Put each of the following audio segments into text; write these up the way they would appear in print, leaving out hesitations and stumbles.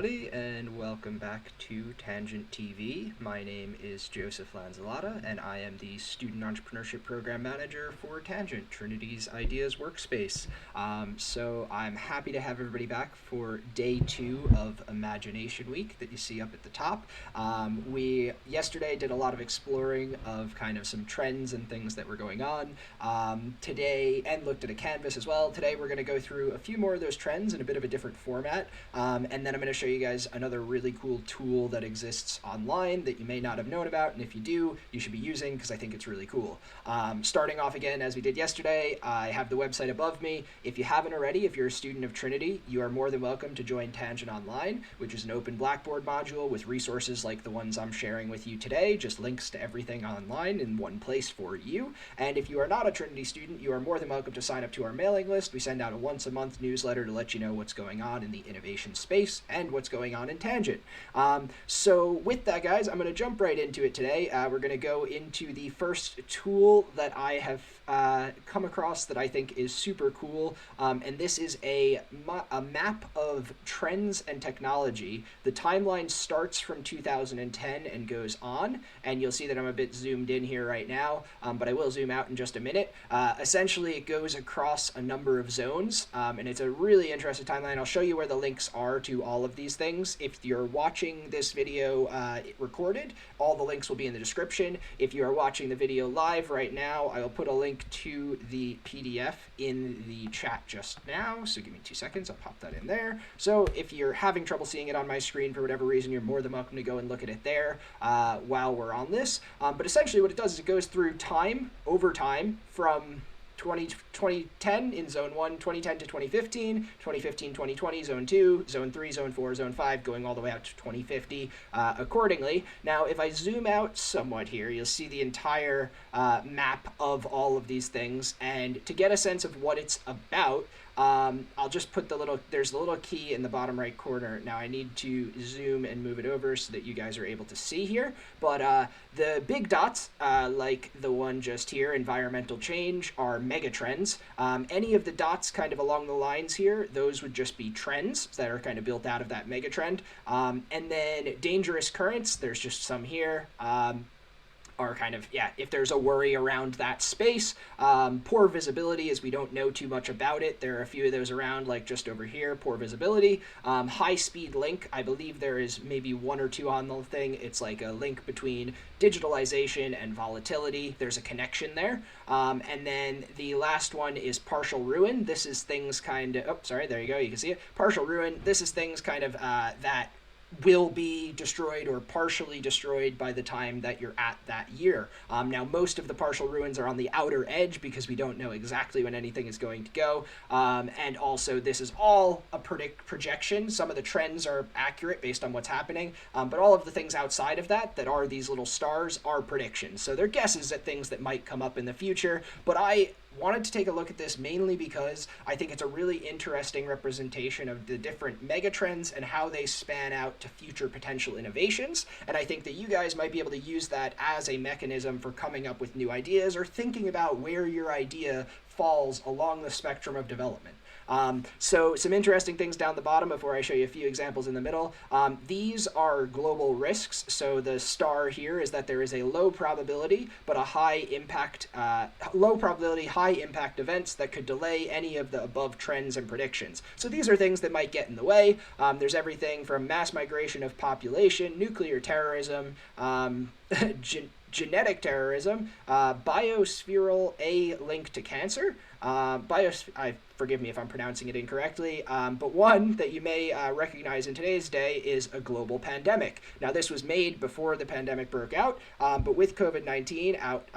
everybody, and welcome back to Tangent TV. My name is Joseph Lanzalata, and I am the Student Entrepreneurship Program Manager for Tangent, Trinity's Ideas Workspace. So I'm happy to have everybody back for day 2 of Imagination Week that you see up at the top. We yesterday did a lot of exploring of kind of some trends and things that were going on today, and looked at a canvas as well. Today we're going to go through a few more of those trends in a bit of a different format. And then I'm going to show you guys another really cool tool that exists online that you may not have known about, and if you do, you should be using because I think it's really cool. Starting off again, as we did yesterday, I have the website above me. If you haven't already, if you're a student of Trinity, you are more than welcome to join Tangent Online, which is an open Blackboard module with resources like the ones I'm sharing with you today, just links to everything online in one place for you. And if you are not a Trinity student, you are more than welcome to sign up to our mailing list. We send out a once-a-month newsletter to let you know what's going on in the innovation space and what's going on in Tangent. So with that, guys, I'm going to jump right into it today. We're going to go into the first tool that I have come across that I think is super cool, and this is a map of trends and technology. The timeline starts from 2010 and goes on, and you'll see that I'm a bit zoomed in here right now, but I will zoom out in just a minute. Essentially, it goes across a number of zones, and it's a really interesting timeline. I'll show you where the links are to all of these things. If you're watching this video recorded, all the links will be in the description. If you are watching the video live right now, I will put a link to the PDF in the chat just now. So give me 2 seconds, I'll pop that in there. So if you're having trouble seeing it on my screen for whatever reason, you're more than welcome to go and look at it there while we're on this. But essentially what it does is it goes through time, over time, from 2010 in zone 1, 2010 to 2015, 2015, 2020, zone 2, zone 3, zone 4, zone 5, going all the way out to 2050 accordingly. Now, if I zoom out somewhat here, you'll see the entire map of all of these things. And to get a sense of what it's about, I'll just put there's a little key in the bottom right corner. Now I need to zoom and move it over so that you guys are able to see here. But the big dots, like the one just here, environmental change, are mega trends. Any of the dots kind of along the lines here, those would just be trends that are kind of built out of that mega trend. And then dangerous currents, there's just some here. Are kind of, if there's a worry around that space. Poor visibility, as we don't know too much about it. There are a few of those around, like just over here, poor visibility. High-speed link, I believe there is maybe one or two on the thing. It's like a link between digitalization and volatility. There's a connection there. And then the last one is partial ruin. This is things kind of, there you go, you can see it. Partial ruin, this is things kind of that will be destroyed or partially destroyed by the time that you're at that year. Now, most of the partial ruins are on the outer edge because we don't know exactly when anything is going to go. And also, this is all a projection. Some of the trends are accurate based on what's happening, but all of the things outside of that are these little stars are predictions. So they're guesses at things that might come up in the future, but I wanted to take a look at this mainly because I think it's a really interesting representation of the different megatrends and how they span out to future potential innovations. And I think that you guys might be able to use that as a mechanism for coming up with new ideas or thinking about where your idea falls along the spectrum of development. So some interesting things down the bottom before I show you a few examples in the middle. These are global risks. So the star here is that there is a low probability, but a high impact events that could delay any of the above trends and predictions. So these are things that might get in the way. There's everything from mass migration of population, nuclear terrorism, genetic terrorism, biospherical link to cancer. Forgive me if I'm pronouncing it incorrectly, but one that you may recognize in today's day is a global pandemic. Now, this was made before the pandemic broke out, but with COVID-19 out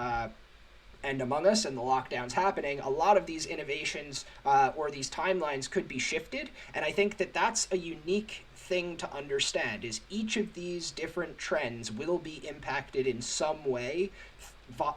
and among us and the lockdowns happening, a lot of these innovations or these timelines could be shifted, and I think that that's a unique thing to understand, is each of these different trends will be impacted in some way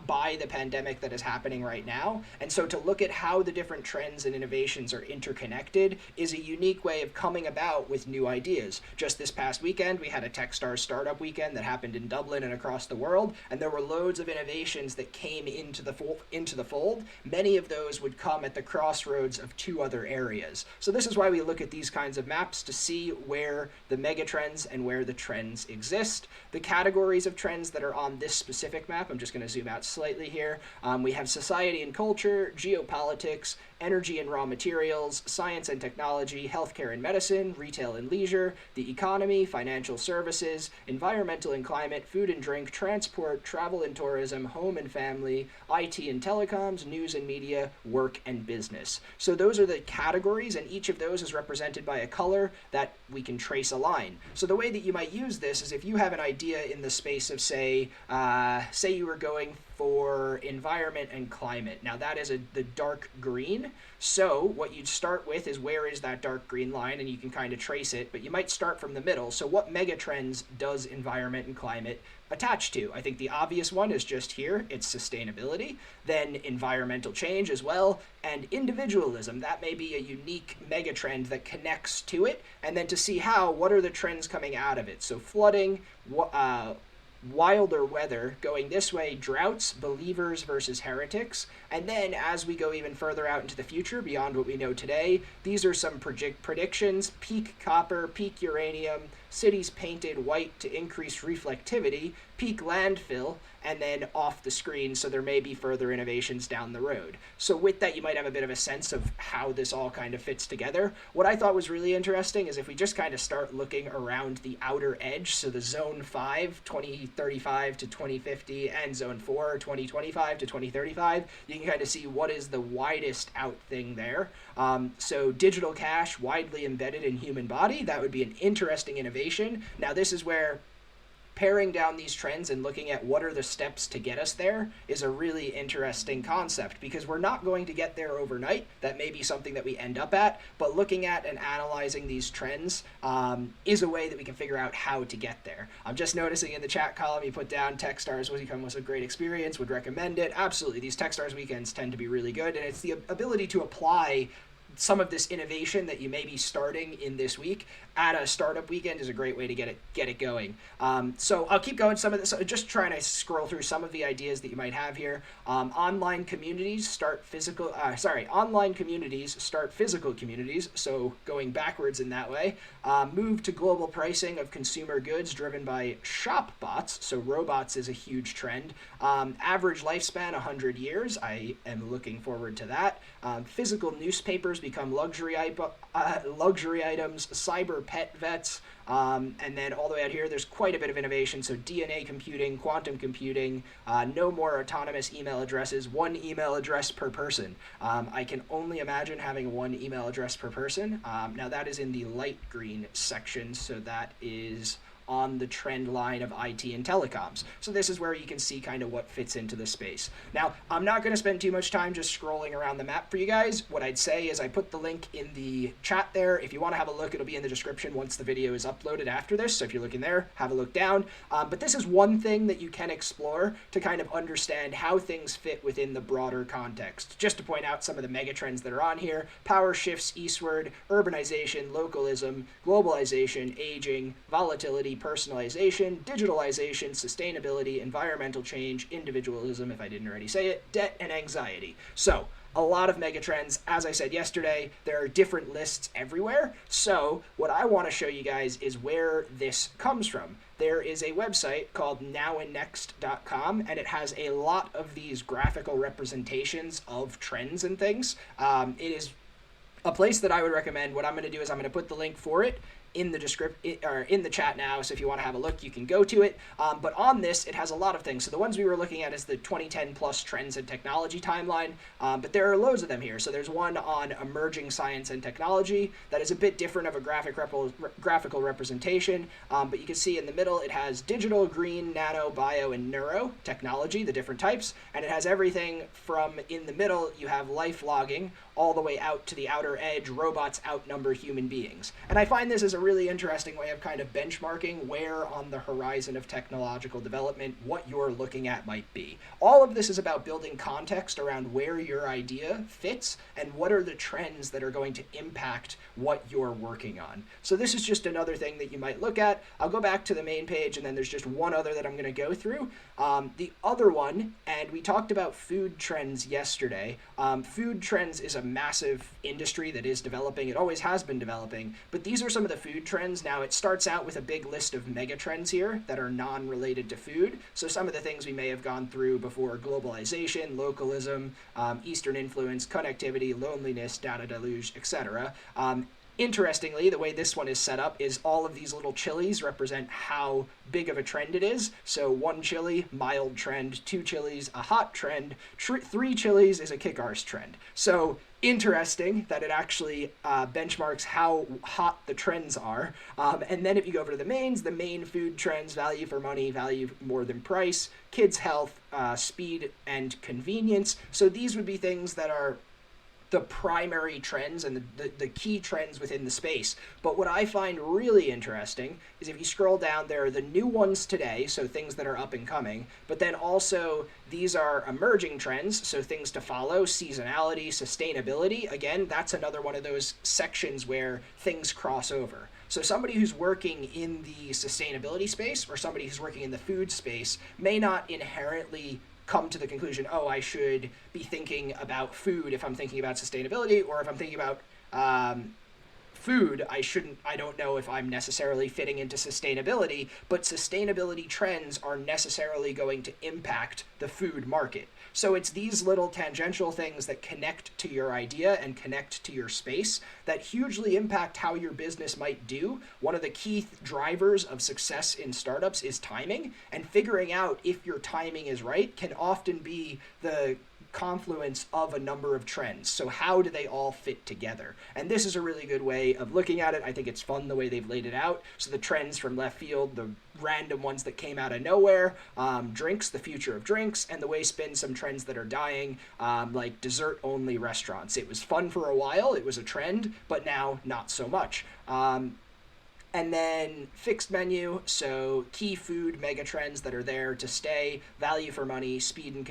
by the pandemic that is happening right now. And so to look at how the different trends and innovations are interconnected is a unique way of coming about with new ideas. Just this past weekend, we had a Techstars startup weekend that happened in Dublin and across the world, and there were loads of innovations that came into the fold. Many of those would come at the crossroads of two other areas. So this is why we look at these kinds of maps to see where the megatrends and where the trends exist. The categories of trends that are on this specific map, I'm just going to zoom out slightly here. We have society and culture, geopolitics, energy and raw materials, science and technology, healthcare and medicine, retail and leisure, the economy, financial services, environmental and climate, food and drink, transport, travel and tourism, home and family, IT and telecoms, news and media, work and business. So those are the categories, and each of those is represented by a color that we can trace a line. So the way that you might use this is if you have an idea in the space of, say you were going for environment and climate. Now that is the dark green. So what you'd start with is where is that dark green line, and you can kind of trace it, but you might start from the middle. So what megatrends does environment and climate attach to? I think the obvious one is just here. It's sustainability, then environmental change as well, and individualism. That may be a unique megatrend that connects to it, and then to see what are the trends coming out of it. So flooding, wilder weather, going this way, droughts, believers versus heretics. And then as we go even further out into the future, beyond what we know today, these are some predictions: peak copper, peak uranium, cities painted white to increase reflectivity, peak landfill, and then off the screen, so there may be further innovations down the road. So with that, you might have a bit of a sense of how this all kind of fits together. What I thought was really interesting is if we just kind of start looking around the outer edge, so the zone 5, 2035 to 2050, and zone 4, 2025 to 2035, you can kind of see what is the widest out thing there. So digital cash, widely embedded in human body, that would be an interesting innovation. Now this is where paring down these trends and looking at what are the steps to get us there is a really interesting concept, because we're not going to get there overnight. That may be something that we end up at, but looking at and analyzing these trends is a way that we can figure out how to get there. I'm just noticing in the chat column you put down Techstars was a great experience, would recommend it. Absolutely, these Techstars weekends tend to be really good, and it's the ability to apply some of this innovation that you may be starting in this week at a startup weekend is a great way to get it going. So I'll keep going some of this, just trying to scroll through some of the ideas that you might have here. Online communities start physical communities, so going backwards in that way. Move to global pricing of consumer goods driven by shop bots, so robots is a huge trend. Average lifespan 100 years, I am looking forward to that. Physical newspapers become luxury items, cyber pet vets, and then all the way out here, there's quite a bit of innovation. So DNA computing, quantum computing, no more autonomous email addresses, one email address per person. I can only imagine having one email address per person. Now that is in the light green section, so that is on the trend line of IT and telecoms. So this is where you can see kind of what fits into the space. Now, I'm not going to spend too much time just scrolling around the map for you guys. What I'd say is I put the link in the chat there. If you want to have a look, it'll be in the description once the video is uploaded after this. So if you're looking there, have a look down. But this is one thing that you can explore to kind of understand how things fit within the broader context. Just to point out some of the mega trends that are on here: power shifts eastward, urbanization, localism, globalization, aging, volatility, personalization, digitalization, sustainability, environmental change, individualism, if I didn't already say it, debt, and anxiety. So a lot of megatrends. As I said yesterday, there are different lists everywhere. So what I want to show you guys is where this comes from. There is a website called nowandnext.com, and it has a lot of these graphical representations of trends and things. It is a place that I would recommend. What I'm going to do is I'm going to put the link for it in the chat now, so if you want to have a look, you can go to it. But on this, it has a lot of things. So the ones we were looking at is the 2010 plus trends and technology timeline, but there are loads of them here. So there's one on emerging science and technology that is a bit different of a graphical representation, but you can see in the middle it has digital, green, nano, bio, and neuro technology, the different types, and it has everything from, in the middle you have life logging, all the way out to the outer edge, robots outnumber human beings. And I find this is a really interesting way of kind of benchmarking where on the horizon of technological development what you're looking at might be. All of this is about building context around where your idea fits and what are the trends that are going to impact what you're working on. So this is just another thing that you might look at. I'll go back to the main page, and then there's just one other that I'm going to go through. The other one, and we talked about food trends yesterday. Food trends is a massive industry that is developing. It always has been developing, but these are some of the food trends. Now, it starts out with a big list of mega trends here that are non-related to food. So some of the things we may have gone through before: globalization, localism, Eastern influence, connectivity, loneliness, data deluge, etc. Interestingly, the way this one is set up is all of these little chilies represent how big of a trend it is. So 1 chili, mild trend; 2 chilies, a hot trend; 3 chilies is a kick-arse trend. So interesting that it actually benchmarks how hot the trends are. And then if you go over to the mains, the main food trends: value for money, value more than price, kids' health, speed, and convenience. So these would be things that are the primary trends and the key trends within the space. But what I find really interesting is if you scroll down, there are the new ones today, so things that are up and coming, but then also these are emerging trends, so things to follow: seasonality, sustainability. Again, that's another one of those sections where things cross over. So somebody who's working in the sustainability space or somebody who's working in the food space may not inherently come to the conclusion, oh, I should be thinking about food if I'm thinking about sustainability, or if I'm thinking about food, I don't know if I'm necessarily fitting into sustainability, but sustainability trends are necessarily going to impact the food market. So it's these little tangential things that connect to your idea and connect to your space that hugely impact how your business might do. One of the key drivers of success in startups is timing, and figuring out if your timing is right can often be the confluence of a number of trends. So how do they all fit together? And this is a really good way of looking at it. I think it's fun the way they've laid it out. So the trends from left field, the random ones that came out of nowhere, drinks, the future of drinks, and the way spin some trends that are dying, like dessert-only restaurants. It was fun for a while, it was a trend, but now not so much. And then fixed menu, so key food megatrends that are there to stay: value for money, speed and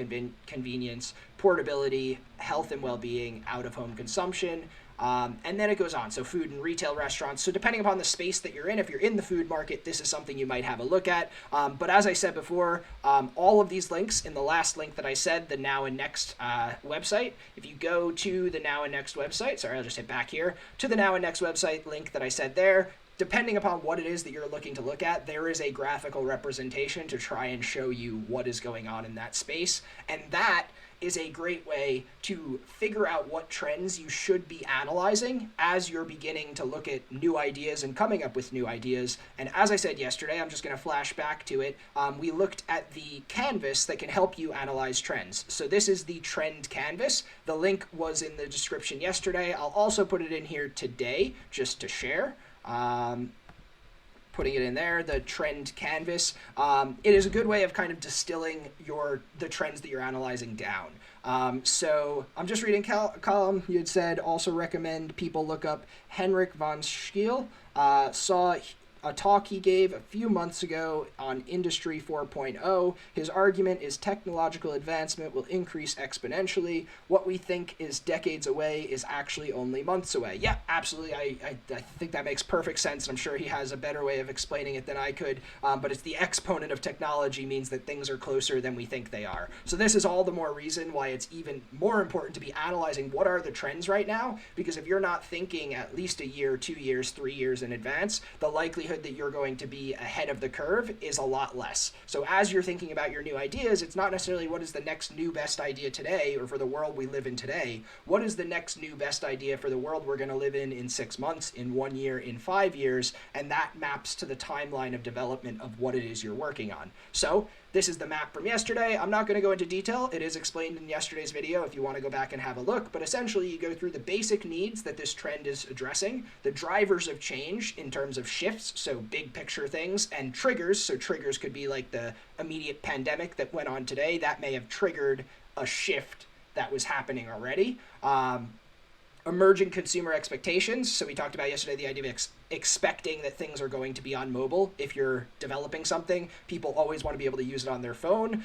convenience, portability, health and well-being, out-of-home consumption. And then it goes on. So food and retail restaurants. So depending upon the space that you're in, if you're in the food market, this is something you might have a look at. But as I said before, all of these links in the last link that I said, the Now and Next website, if you go to the Now and Next website, sorry, I'll just hit back here, to the Now and Next website link that I said there, depending upon what it is that you're looking to look at, there is a graphical representation to try and show you what is going on in that space. And that is a great way to figure out what trends you should be analyzing as you're beginning to look at new ideas and coming up with new ideas. And as I said yesterday, I'm just going to flash back to it. We looked at the canvas that can help you analyze trends. So this is the trend canvas. The link was in the description yesterday. I'll also put it in here today just to share. Putting it in there, the trend canvas. It is a good way of kind of distilling the trends that you're analyzing down. So I'm just reading column. You had said also recommend people look up Henrik von Schiele. Saw a talk he gave a few months ago on Industry 4.0. His argument is technological advancement will increase exponentially. What we think is decades away is actually only months away. Yeah, absolutely. I think that makes perfect sense. I'm sure he has a better way of explaining it than I could. But it's the exponent of technology means that things are closer than we think they are. So this is all the more reason why it's even more important to be analyzing what are the trends right now, because if you're not thinking at least a year, 2 years, 3 years in advance, the likelihood that you're going to be ahead of the curve is a lot less. So as you're thinking about your new ideas, it's not necessarily what is the next new best idea today or for the world we live in today. What is the next new best idea for the world we're going to live in 6 months, in 1 year, in 5 years, and that maps to the timeline of development of what it is you're working on. So this is the map from yesterday. I'm not going to go into detail. It is explained in yesterday's video if you want to go back and have a look. But essentially, you go through the basic needs that this trend is addressing, the drivers of change in terms of shifts, so big picture things, and triggers. So triggers could be like the immediate pandemic that went on today. That may have triggered a shift that was happening already. Emerging consumer expectations. So we talked about yesterday the idea of expecting that things are going to be on mobile. If you're developing something, people always want to be able to use it on their phone.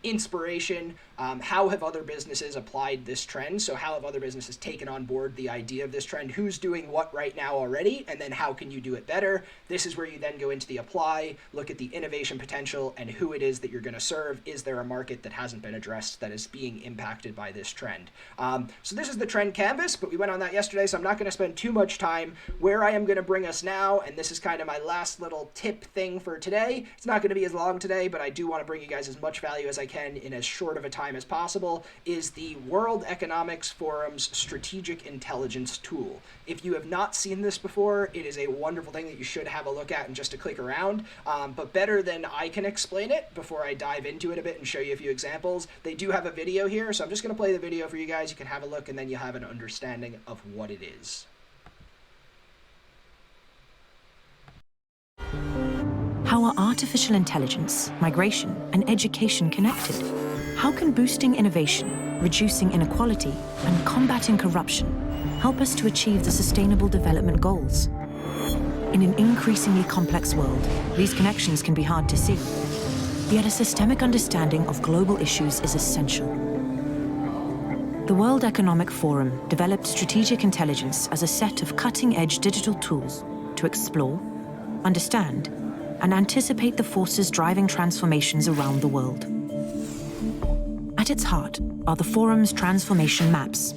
Inspiration, how have other businesses applied this trend? So how have other businesses taken on board the idea of this trend? Who's doing what right now already? And then how can you do it better? This is where you then go into the apply, look at the innovation potential and who it is that you're going to serve. Is there a market that hasn't been addressed that is being impacted by this trend? So this is the trend canvas, but we went on that yesterday, so I'm not going to spend too much time. Where I am going to bring us now, and this is kind of my last little tip thing for today. It's not going to be as long today, but I do want to bring you guys as much value as I can in as short of a time as possible, is the World Economics Forum's Strategic Intelligence tool. If you have not seen this before, it is a wonderful thing that you should have a look at and just to click around, but better than I can explain it before I dive into it a bit and show you a few examples. They do have a video here, so I'm just going to play the video for you guys. You can have a look and then you'll have an understanding of what it is. How are artificial intelligence, migration, and education connected? How can boosting innovation, reducing inequality, and combating corruption help us to achieve the Sustainable Development Goals? In an increasingly complex world, these connections can be hard to see. Yet a systemic understanding of global issues is essential. The World Economic Forum developed strategic intelligence as a set of cutting-edge digital tools to explore, understand, and anticipate the forces driving transformations around the world. At its heart are the Forum's transformation maps.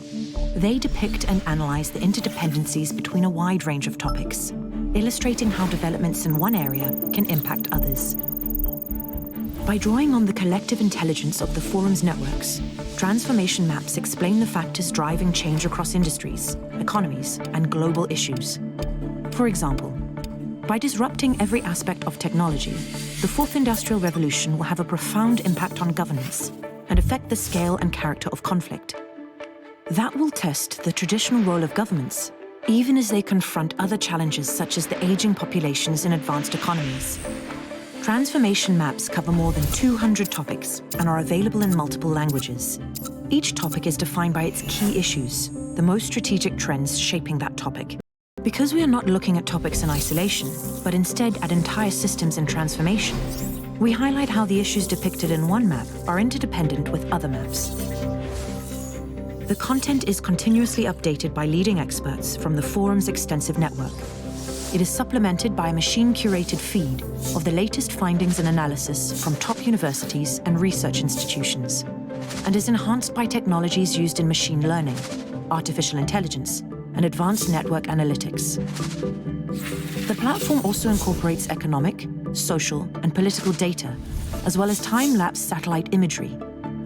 They depict and analyze the interdependencies between a wide range of topics, illustrating how developments in one area can impact others. By drawing on the collective intelligence of the Forum's networks, transformation maps explain the factors driving change across industries, economies, and global issues. For example, by disrupting every aspect of technology, the Fourth Industrial Revolution will have a profound impact on governance and affect the scale and character of conflict. That will test the traditional role of governments, even as they confront other challenges such as the aging populations in advanced economies. Transformation maps cover more than 200 topics and are available in multiple languages. Each topic is defined by its key issues, the most strategic trends shaping that topic. Because we are not looking at topics in isolation, but instead at entire systems in transformation, we highlight how the issues depicted in one map are interdependent with other maps. The content is continuously updated by leading experts from the Forum's extensive network. It is supplemented by a machine-curated feed of the latest findings and analysis from top universities and research institutions, and is enhanced by technologies used in machine learning, artificial intelligence, and advanced network analytics. The platform also incorporates economic, social, and political data, as well as time-lapse satellite imagery,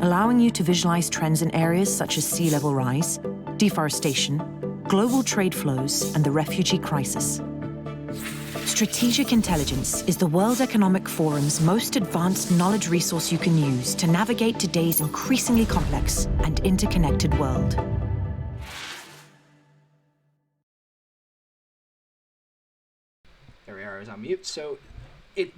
allowing you to visualize trends in areas such as sea level rise, deforestation, global trade flows, and the refugee crisis. Strategic intelligence is the World Economic Forum's most advanced knowledge resource you can use to navigate today's increasingly complex and interconnected world. There we are, I was on mute. So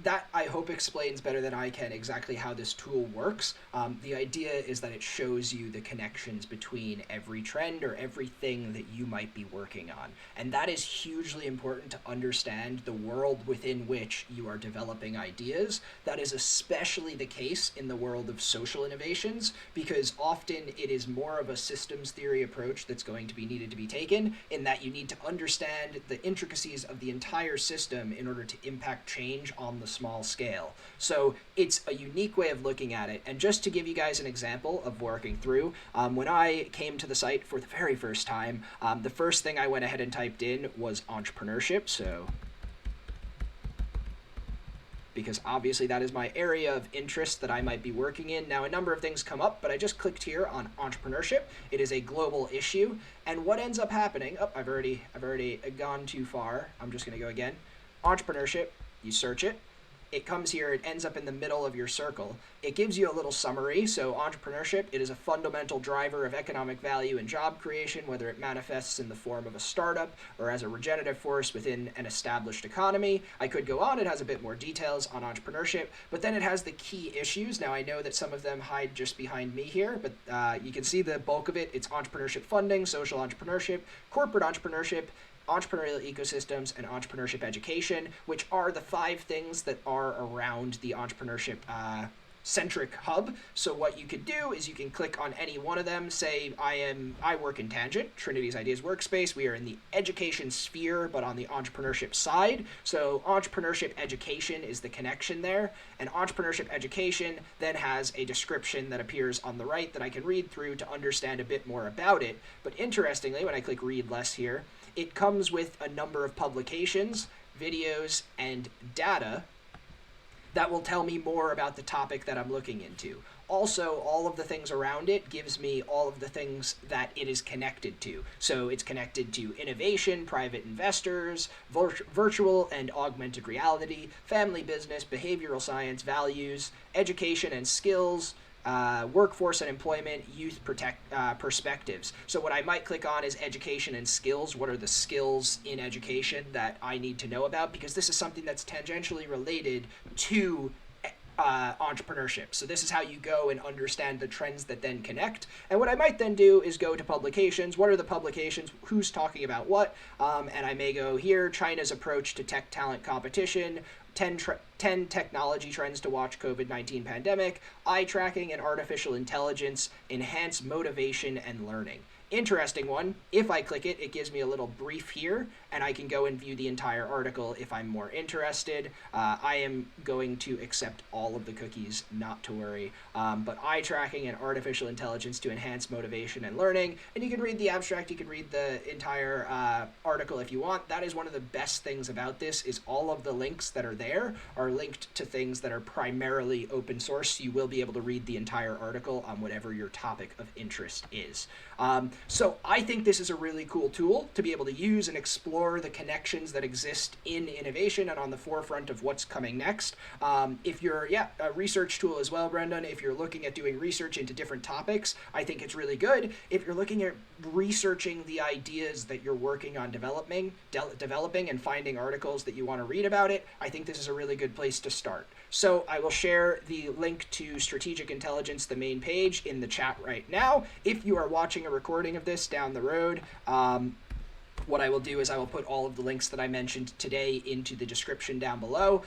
that, I hope, explains better than I can exactly how this tool works. The idea is that it shows you the connections between every trend or everything that you might be working on. And that is hugely important to understand the world within which you are developing ideas. That is especially the case in the world of social innovations, because often it is more of a systems theory approach that's going to be needed to be taken, in that you need to understand the intricacies of the entire system in order to impact change on the small scale. So it's a unique way of looking at it. And just to give you guys an example of working through, when I came to the site for the very first time, the first thing I went ahead and typed in was entrepreneurship. So because obviously that is my area of interest that I might be working in. Now, a number of things come up, but I just clicked here on entrepreneurship. It is a global issue. And what ends up happening, I've already gone too far. I'm just going to go again. Entrepreneurship. You search it, it comes here, it ends up in the middle of your circle. It gives you a little summary. So entrepreneurship, it is a fundamental driver of economic value and job creation, whether it manifests in the form of a startup or as a regenerative force within an established economy. I could go on, it has a bit more details on entrepreneurship, but then it has the key issues. Now, I know that some of them hide just behind me here, but you can see the bulk of it. It's entrepreneurship funding, social entrepreneurship, corporate entrepreneurship, entrepreneurial ecosystems, and entrepreneurship education, which are the 5 things that are around the entrepreneurship centric hub. So what you could do is you can click on any one of them. Say I work in Tangent, Trinity's Ideas Workspace. We are in the education sphere, but on the entrepreneurship side. So entrepreneurship education is the connection there. And entrepreneurship education then has a description that appears on the right that I can read through to understand a bit more about it. But interestingly, when I click read less here, it comes with a number of publications, videos, and data that will tell me more about the topic that I'm looking into. Also, all of the things around it gives me all of the things that it is connected to. So it's connected to innovation, private investors, virtual and augmented reality, family business, behavioral science, values, education and skills, workforce and employment, youth perspectives. So what I might click on is education and skills. What are the skills in education that I need to know about? Because this is something that's tangentially related to entrepreneurship. So this is how you go and understand the trends that then connect. And what I might then do is go to publications. What are the publications? Who's talking about what? And I may go here, China's approach to tech talent competition, 10 technology trends to watch COVID-19 pandemic, eye tracking and artificial intelligence, enhance motivation and learning. Interesting one. If I click it, it gives me a little brief here, and I can go and view the entire article if I'm more interested. I am going to accept all of the cookies, not to worry. But eye tracking and artificial intelligence to enhance motivation and learning. And you can read the abstract, you can read the entire article if you want. That is one of the best things about this, is all of the links that are there are linked to things that are primarily open source. So you will be able to read the entire article on whatever your topic of interest is. So I think this is a really cool tool to be able to use and explore the connections that exist in innovation and on the forefront of what's coming next. If you're, a research tool as well, Brendan, if you're looking at doing research into different topics, I think it's really good. If you're looking at researching the ideas that you're working on developing and finding articles that you want to read about it, I think this is a really good place to start. So I will share the link to Strategic Intelligence, the main page, in the chat right now. If you are watching a recording of this down the road, what I will do is I will put all of the links that I mentioned today into the description down below.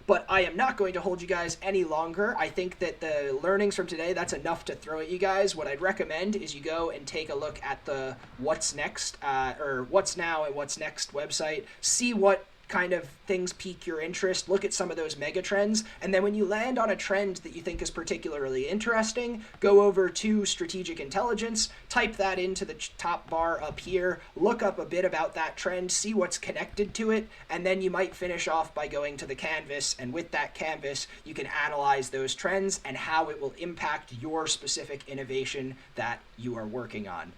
But I am not going to hold you guys any longer. I think that the learnings from today, that's enough to throw at you guys. What I'd recommend is you go and take a look at the What's Next, or What's Now and What's Next website. See what kind of things pique your interest, look at some of those mega trends, and then when you land on a trend that you think is particularly interesting, go over to Strategic Intelligence, type that into the top bar up here, look up a bit about that trend, see what's connected to it, and then you might finish off by going to the canvas, and with that canvas you can analyze those trends and how it will impact your specific innovation that you are working on.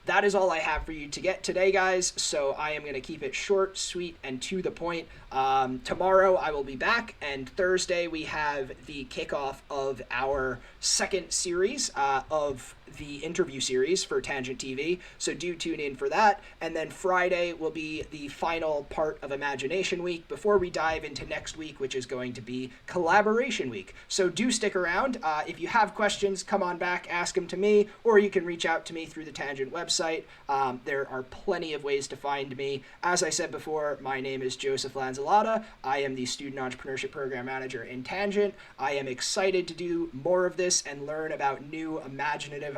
That is all I have for you to get today, guys, so I am going to keep it short, sweet, and to the point. Tomorrow I will be back, and Thursday we have the kickoff of our second series of the interview series for Tangent TV, so do tune in for that. And then Friday will be the final part of Imagination Week before we dive into next week, which is going to be Collaboration Week. So do stick around. If you have questions, come on back, ask them to me, or you can reach out to me through the Tangent website. There are plenty of ways to find me. As I said before, my name is Joseph Lanzalata. I am the Student Entrepreneurship Program Manager in Tangent. I am excited to do more of this and learn about new imaginative